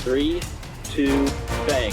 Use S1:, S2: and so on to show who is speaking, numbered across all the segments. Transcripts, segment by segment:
S1: 3, 2, bang.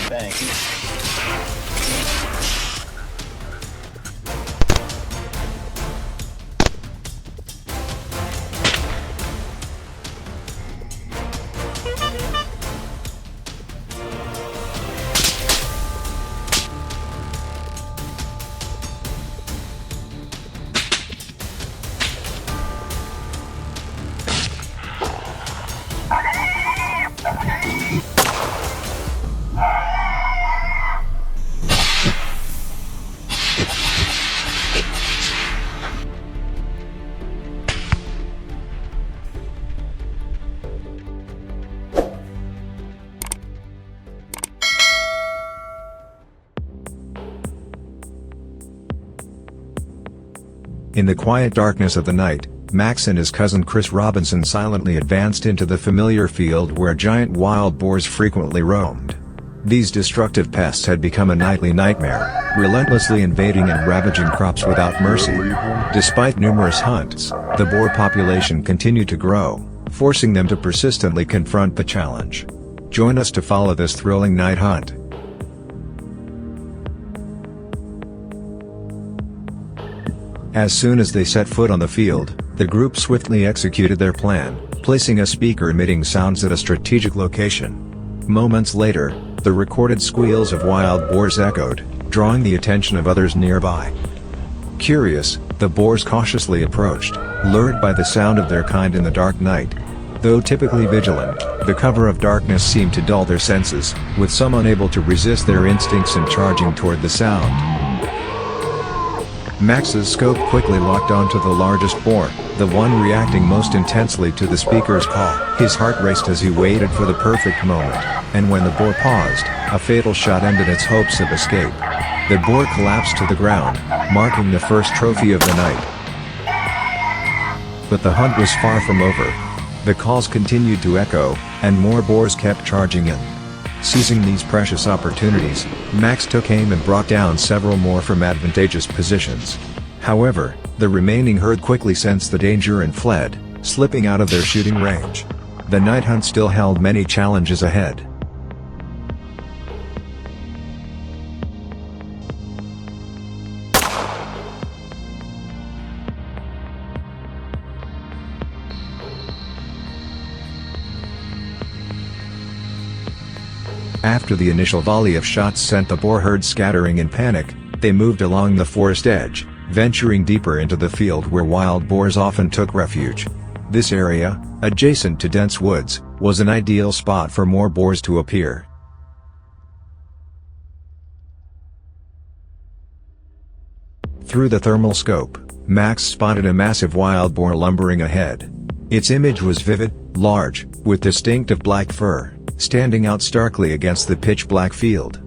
S1: Bang.
S2: In the quiet darkness of the night, Max and his cousin Chris Robinson silently advanced into the familiar field where giant wild boars frequently roamed. These destructive pests had become a nightly nightmare, relentlessly invading and ravaging crops without mercy. Despite numerous hunts, the boar population continued to grow, forcing them to persistently confront the challenge. Join us to follow this thrilling night hunt. As soon as they set foot on the field, the group swiftly executed their plan, placing a speaker emitting sounds at a strategic location. Moments later, the recorded squeals of wild boars echoed, drawing the attention of others nearby. Curious, the boars cautiously approached, lured by the sound of their kind in the dark night. Though typically vigilant, the cover of darkness seemed to dull their senses, with some unable to resist their instincts and charging toward the sound. Max's scope quickly locked onto the largest boar, the one reacting most intensely to the speaker's call. His heart raced as he waited for the perfect moment, and when the boar paused, a fatal shot ended its hopes of escape. The boar collapsed to the ground, marking the first trophy of the night. But the hunt was far from over. The calls continued to echo, and more boars kept charging in. Seizing these precious opportunities, Max took aim and brought down several more from advantageous positions. However, the remaining herd quickly sensed the danger and fled, slipping out of their shooting range. The night hunt still held many challenges ahead. After the initial volley of shots sent the boar herd scattering in panic, they moved along the forest edge, venturing deeper into the field where wild boars often took refuge. This area, adjacent to dense woods, was an ideal spot for more boars to appear. Through the thermal scope, Max spotted a massive wild boar lumbering ahead. Its image was vivid, large, with distinctive black fur, standing out starkly against the pitch-black field.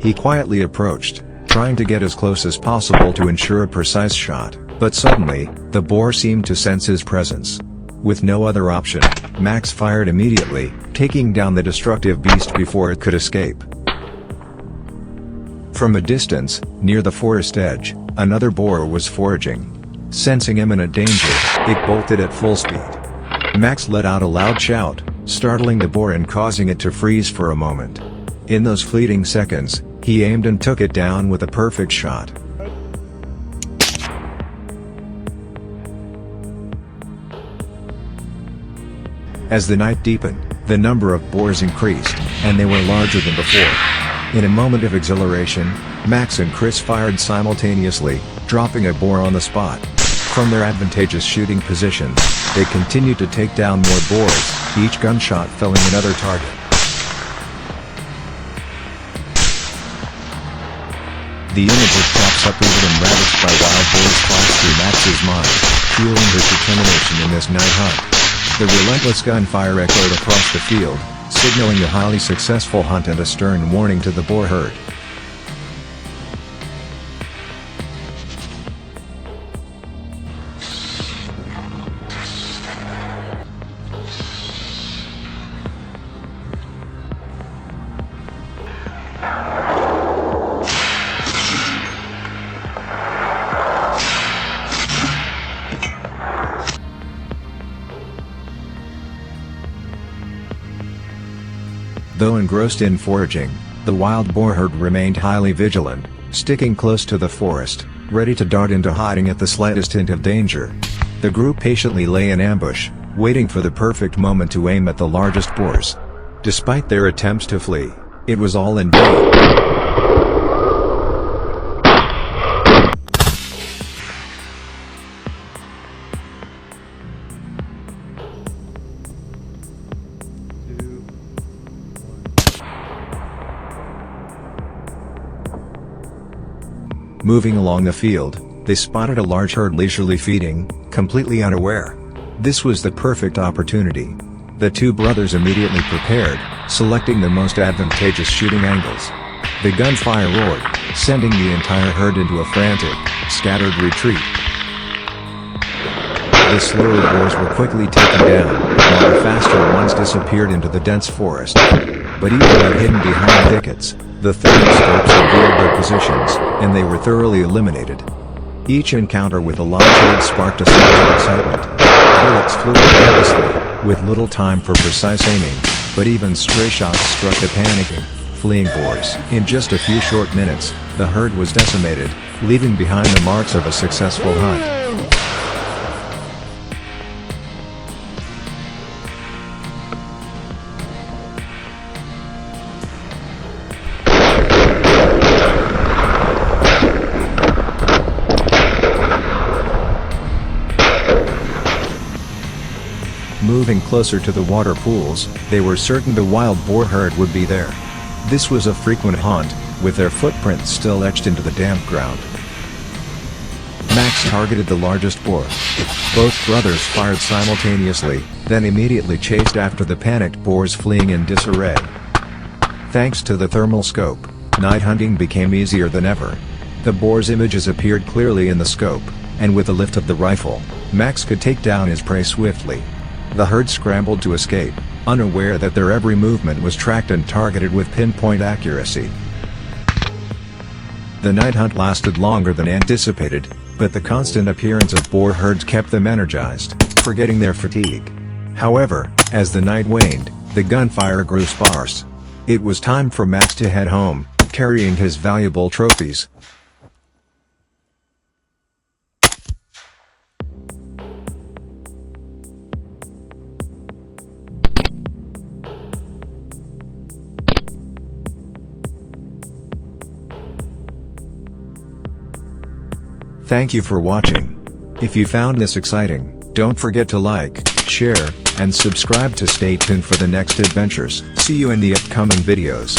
S2: He quietly approached, trying to get as close as possible to ensure a precise shot, but suddenly, the boar seemed to sense his presence. With no other option, Max fired immediately, taking down the destructive beast before it could escape. From a distance, near the forest edge, another boar was foraging. Sensing imminent danger, it bolted at full speed. Max let out a loud shout, startling the boar and causing it to freeze for a moment. In those fleeting seconds, he aimed and took it down with a perfect shot. As the night deepened, the number of boars increased, and they were larger than before. In a moment of exhilaration, Max and Chris fired simultaneously, dropping a boar on the spot. From their advantageous shooting positions, they continued to take down more boars, each gunshot felling another target. The image of crops uprooted and ravaged by wild boars flashed through Max's mind, fueling his determination in this night hunt. The relentless gunfire echoed across the field, signaling a highly successful hunt and a stern warning to the boar herd. Though engrossed in foraging, the wild boar herd remained highly vigilant, sticking close to the forest, ready to dart into hiding at the slightest hint of danger. The group patiently lay in ambush, waiting for the perfect moment to aim at the largest boars. Despite their attempts to flee, it was all in vain. Moving along the field, they spotted a large herd leisurely feeding, completely unaware. This was the perfect opportunity. The two brothers immediately prepared, selecting the most advantageous shooting angles. The gunfire roared, sending the entire herd into a frantic, scattered retreat. The slower boars were quickly taken down, while the faster ones disappeared into the dense forest. But even when hidden behind thickets, the thermoscopes revealed their positions, and they were thoroughly eliminated. Each encounter with a large herd sparked a surge of excitement. Bullets flew carelessly, with little time for precise aiming, but even stray shots struck the panicking, fleeing boars. In just a few short minutes, the herd was decimated, leaving behind the marks of a successful hunt. Moving closer to the water pools, they were certain the wild boar herd would be there. This was a frequent haunt, with their footprints still etched into the damp ground. Max targeted the largest boar. Both brothers fired simultaneously, then immediately chased after the panicked boars fleeing in disarray. Thanks to the thermal scope, night hunting became easier than ever. The boar's images appeared clearly in the scope, and with the lift of the rifle, Max could take down his prey swiftly. The herd scrambled to escape, unaware that their every movement was tracked and targeted with pinpoint accuracy. The night hunt lasted longer than anticipated, but the constant appearance of boar herds kept them energized, forgetting their fatigue. However, as the night waned, the gunfire grew sparse. It was time for Max to head home, carrying his valuable trophies. Thank you for watching. If you found this exciting, don't forget to like, share, and subscribe to stay tuned for the next adventures. See you in the upcoming videos.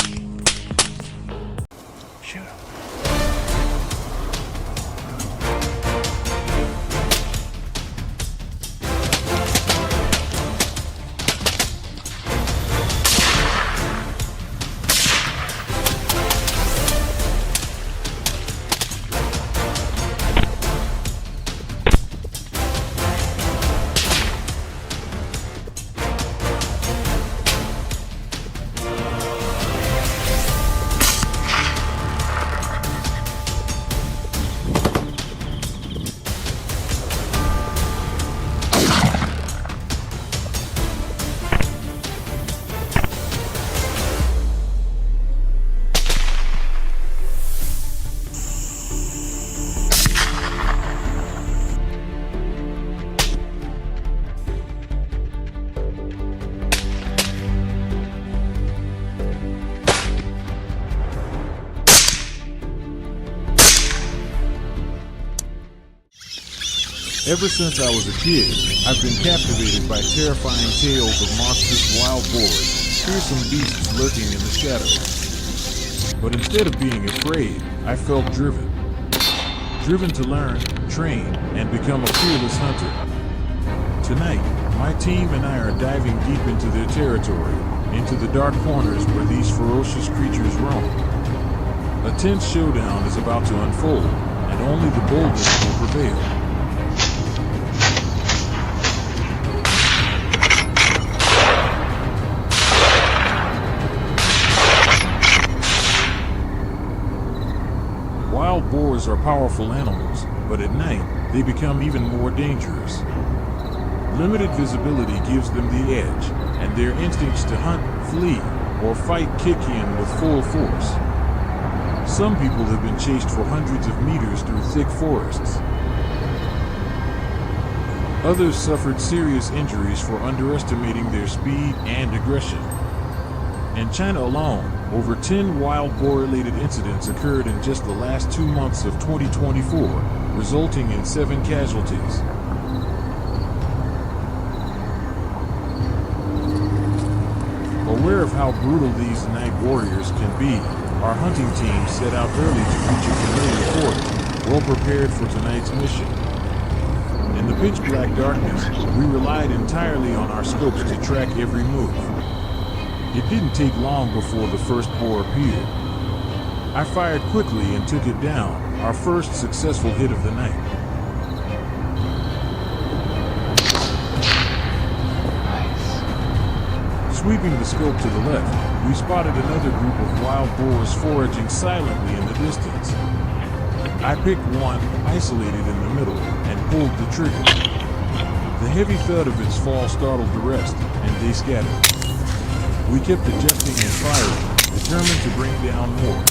S3: Ever since I was a kid, I've been captivated by terrifying tales of monstrous wild boars, fearsome beasts lurking in the shadows. But instead of being afraid, I felt driven. Driven to learn, train, and become a fearless hunter. Tonight, my team and I are diving deep into their territory, into the dark corners where these ferocious creatures roam. A tense showdown is about to unfold, and only the boldest will prevail. Wild boars are powerful animals, but at night, they become even more dangerous. Limited visibility gives them the edge, and their instincts to hunt, flee, or fight kick-in with full force. Some people have been chased for hundreds of meters through thick forests. Others suffered serious injuries for underestimating their speed and aggression. In China alone, over 10 wild boar-related incidents occurred in just the last 2 months of 2024, resulting in 7 casualties. Aware of how brutal these night warriors can be, our hunting team set out early to reach a familiar forest, well prepared for tonight's mission. In the pitch-black darkness, we relied entirely on our scopes to track every move. It didn't take long before the first boar appeared. I fired quickly and took it down, our first successful hit of the night. Sweeping the scope to the left, we spotted another group of wild boars foraging silently in the distance. I picked one, isolated in the middle, and pulled the trigger. The heavy thud of its fall startled the rest, and they scattered. We kept adjusting and firing, determined to bring down more.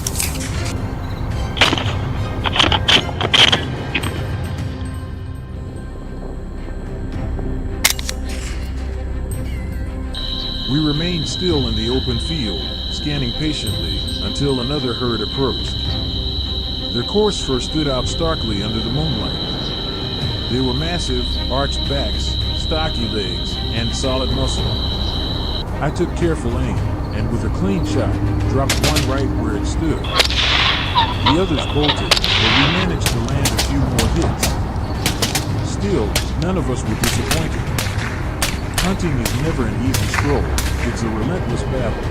S3: We remained still in the open field, scanning patiently, until another herd approached. Their course first stood out starkly under the moonlight. They were massive, arched backs, stocky legs, and solid muscle. I took careful aim, and with a clean shot, dropped one right where it stood. The others bolted, but we managed to land a few more hits. Still, none of us were disappointed. Hunting is never an easy stroll, it's a relentless battle.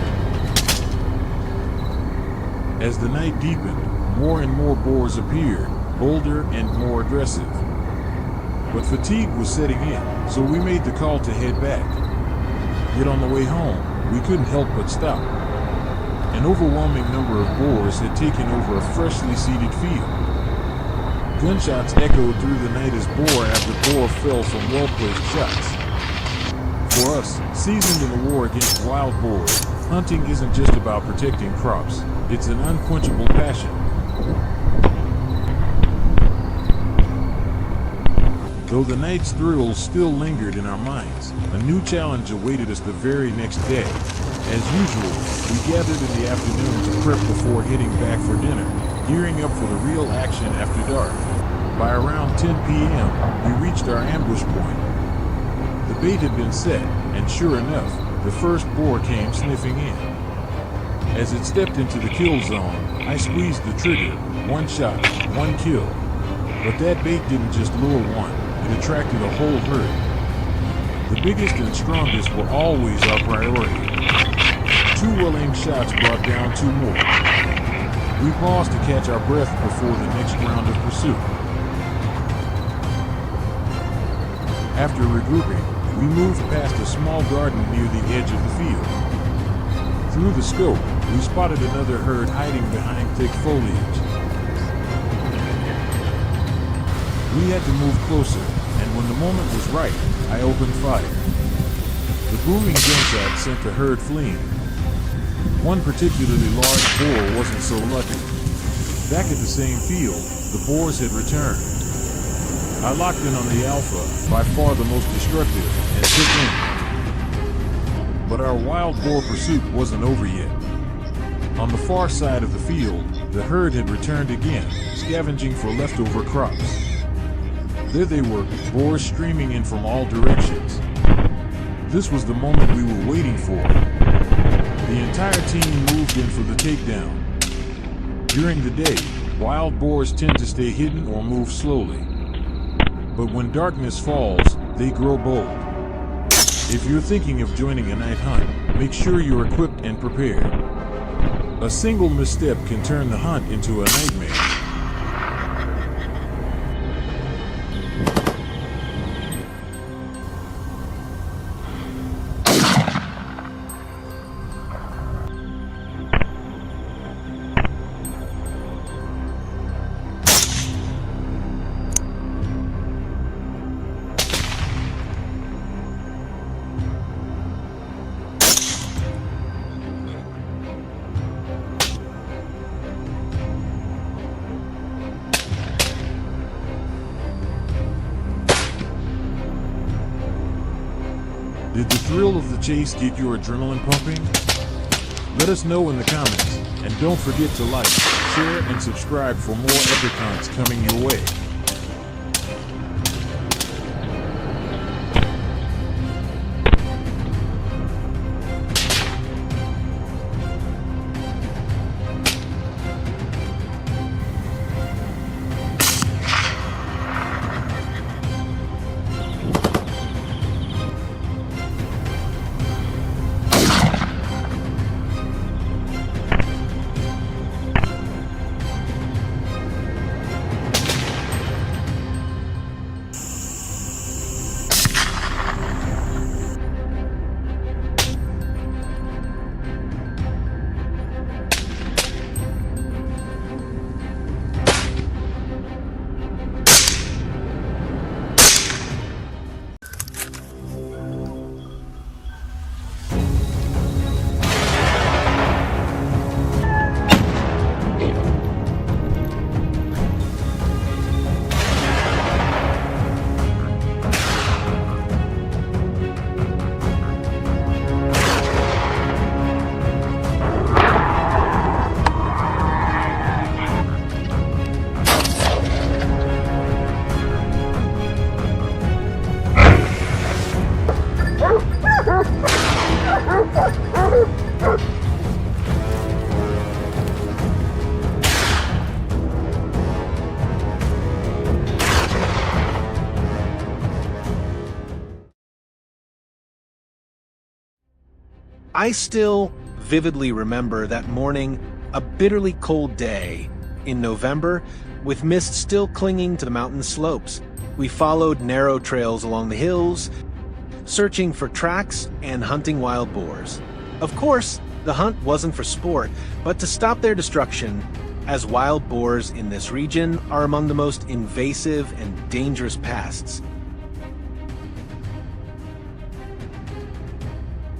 S3: As the night deepened, more and more boars appeared, bolder and more aggressive. But fatigue was setting in, so we made the call to head back. Yet on the way home, we couldn't help but stop. An overwhelming number of boars had taken over a freshly seeded field. Gunshots echoed through the night as boar after boar fell from well-placed shots. For us, seasoned in the war against wild boars, hunting isn't just about protecting crops, it's an unquenchable passion. Though the night's thrills still lingered in our minds, a new challenge awaited us the very next day. As usual, we gathered in the afternoon to prep before heading back for dinner, gearing up for the real action after dark. By around 10 p.m., we reached our ambush point. The bait had been set, and sure enough, the first boar came sniffing in. As it stepped into the kill zone, I squeezed the trigger, one shot, one kill. But that bait didn't just lure one, it attracted a whole herd. The biggest and strongest were always our priority. 2 well-aimed shots brought down 2 more. We paused to catch our breath before the next round of pursuit. After regrouping, we moved past a small garden near the edge of the field. Through the scope, we spotted another herd hiding behind thick foliage. We had to move closer, and when the moment was right, I opened fire. The booming gunshot sent the herd fleeing. One particularly large boar wasn't so lucky. Back at the same field, the boars had returned. I locked in on the alpha, by far the most destructive, and took in. But our wild boar pursuit wasn't over yet. On the far side of the field, the herd had returned again, scavenging for leftover crops. There they were, boars streaming in from all directions. This was the moment we were waiting for. The entire team moved in for the takedown. During the day, wild boars tend to stay hidden or move slowly. But when darkness falls, they grow bold. If you're thinking of joining a night hunt, make sure you're equipped and prepared. A single misstep can turn the hunt into a nightmare. thrill of the chase get your adrenaline pumping? Let us know in the comments, and don't forget to like, share, and subscribe for more epic hunts coming your way.
S4: I still vividly remember that morning, a bitterly cold day in November, with mist still clinging to the mountain slopes. We followed narrow trails along the hills, searching for tracks and hunting wild boars. Of course, the hunt wasn't for sport, but to stop their destruction, as wild boars in this region are among the most invasive and dangerous pests.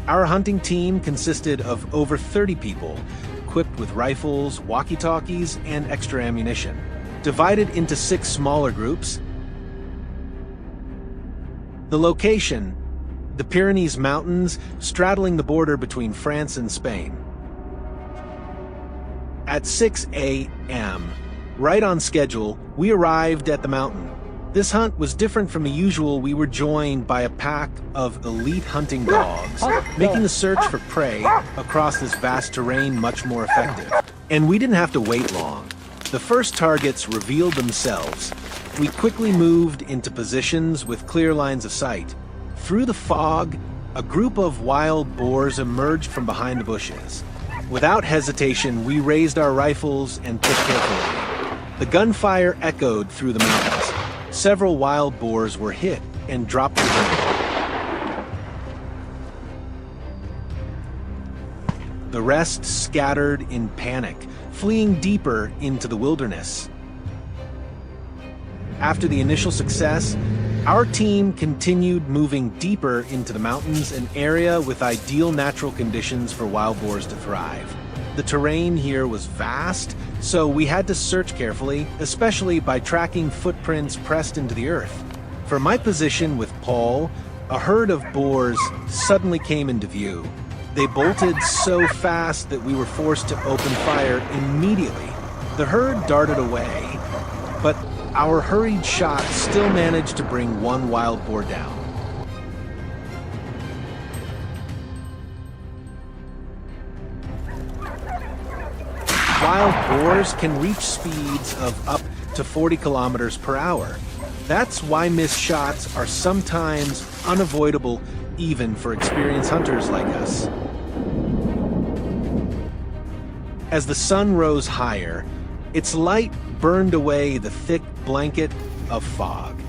S4: Our hunting team consisted of over 30 people, equipped with rifles, walkie-talkies, and extra ammunition, divided into 6 smaller groups. The location: the Pyrenees Mountains, straddling the border between France and Spain. At 6 a.m., right on schedule, we arrived at the mountain. This hunt was different from the usual. We were joined by a pack of elite hunting dogs, making the search for prey across this vast terrain much more effective. And we didn't have to wait long. The first targets revealed themselves. We quickly moved into positions with clear lines of sight. Through the fog, a group of wild boars emerged from behind the bushes. Without hesitation, we raised our rifles and picked carefully. The gunfire echoed through the mountains. Several wild boars were hit and dropped to the ground. The rest scattered in panic, fleeing deeper into the wilderness. After the initial success, our team continued moving deeper into the mountains, an area with ideal natural conditions for wild boars to thrive. The terrain here was vast, so we had to search carefully, especially by tracking footprints pressed into the earth. From my position with Paul, a herd of boars suddenly came into view. They bolted so fast that we were forced to open fire immediately. The herd darted away, but our hurried shot still managed to bring one wild boar down. Wild boars can reach speeds of up to 40 kilometers per hour. That's why missed shots are sometimes unavoidable, even for experienced hunters like us. As the sun rose higher, its light burned away the thick blanket of fog.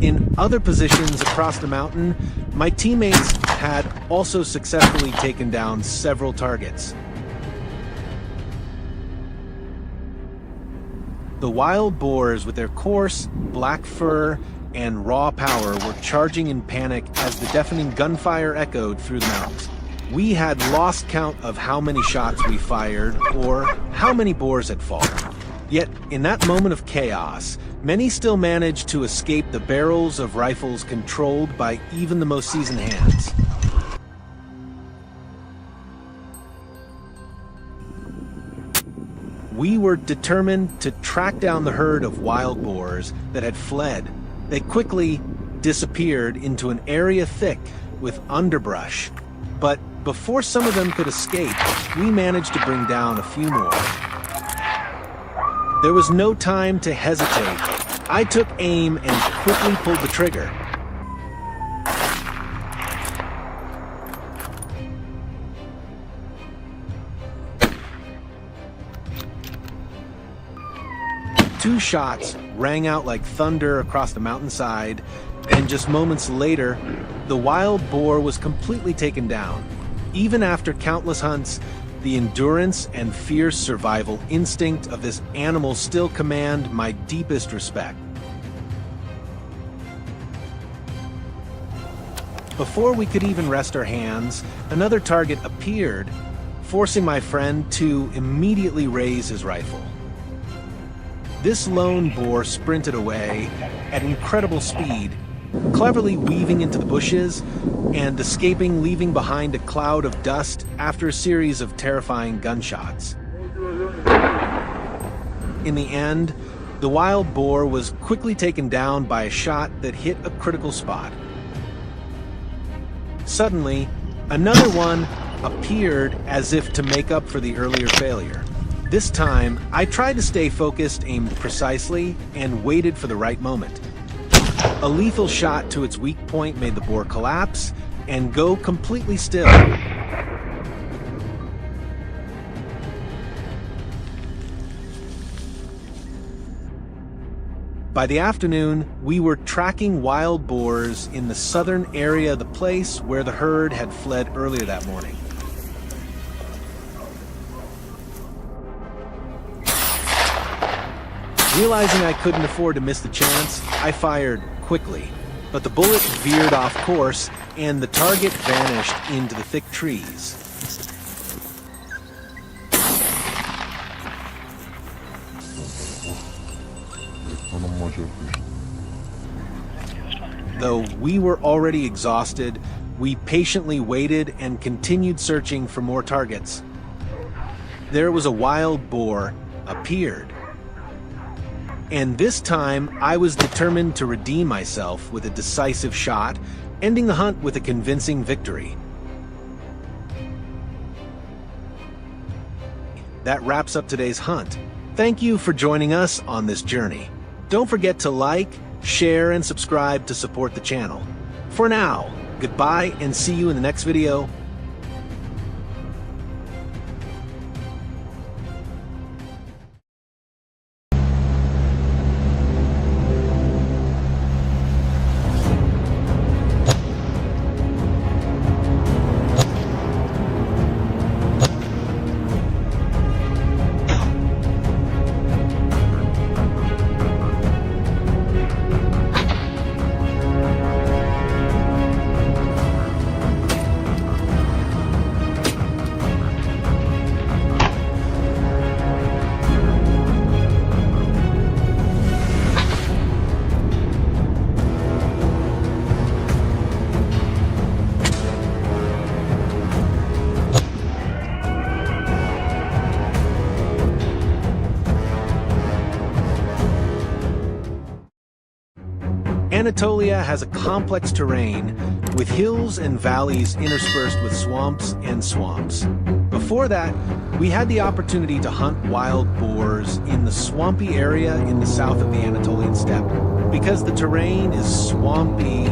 S4: In other positions across the mountain, my teammates had also successfully taken down several targets. The wild boars, with their coarse, black fur and raw power, were charging in panic as the deafening gunfire echoed through the mountains. We had lost count of how many shots we fired or how many boars had fallen. Yet, in that moment of chaos, many still managed to escape the barrels of rifles controlled by even the most seasoned hands. We were determined to track down the herd of wild boars that had fled. They quickly disappeared into an area thick with underbrush. But before some of them could escape, we managed to bring down a few more. There was no time to hesitate. I took aim and quickly pulled the trigger. Two shots rang out like thunder across the mountainside, and just moments later, the wild boar was completely taken down. Even after countless hunts, the endurance and fierce survival instinct of this animal still command my deepest respect. Before we could even rest our hands, another target appeared, forcing my friend to immediately raise his rifle. This lone boar sprinted away at incredible speed, cleverly weaving into the bushes and escaping, leaving behind a cloud of dust after a series of terrifying gunshots. In the end, the wild boar was quickly taken down by a shot that hit a critical spot. Suddenly, another one appeared as if to make up for the earlier failure. This time, I tried to stay focused, aimed precisely, and waited for the right moment. A lethal shot to its weak point made the boar collapse and go completely still. By the afternoon, we were tracking wild boars in the southern area of the place where the herd had fled earlier that morning. Realizing I couldn't afford to miss the chance, I fired quickly, but the bullet veered off course and the target vanished into the thick trees. Though we were already exhausted, we patiently waited and continued searching for more targets. There was a wild boar appeared. And this time, I was determined to redeem myself with a decisive shot, ending the hunt with a convincing victory. That wraps up today's hunt. Thank you for joining us on this journey. Don't forget to like, share, and subscribe to support the channel. For now, goodbye and see you in the next video. Anatolia has a complex terrain with hills and valleys interspersed with swamps and swamps. Before that, we had the opportunity to hunt wild boars in the swampy area in the south of the Anatolian steppe. Because the terrain is swampy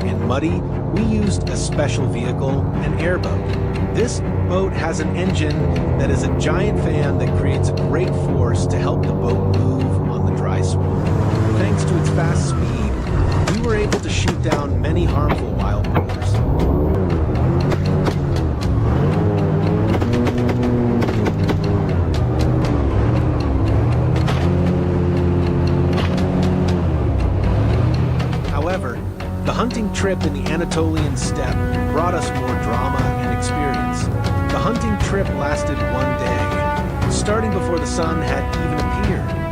S4: and muddy, we used a special vehicle, an airboat. This boat has an engine that is a giant fan that creates a great force to help the boat move on the dry swamp. Thanks to its fast speed, we were able to shoot down many harmful wild boars. However, the hunting trip in the Anatolian steppe brought us more drama and experience. The hunting trip lasted one day, starting before the sun had even appeared.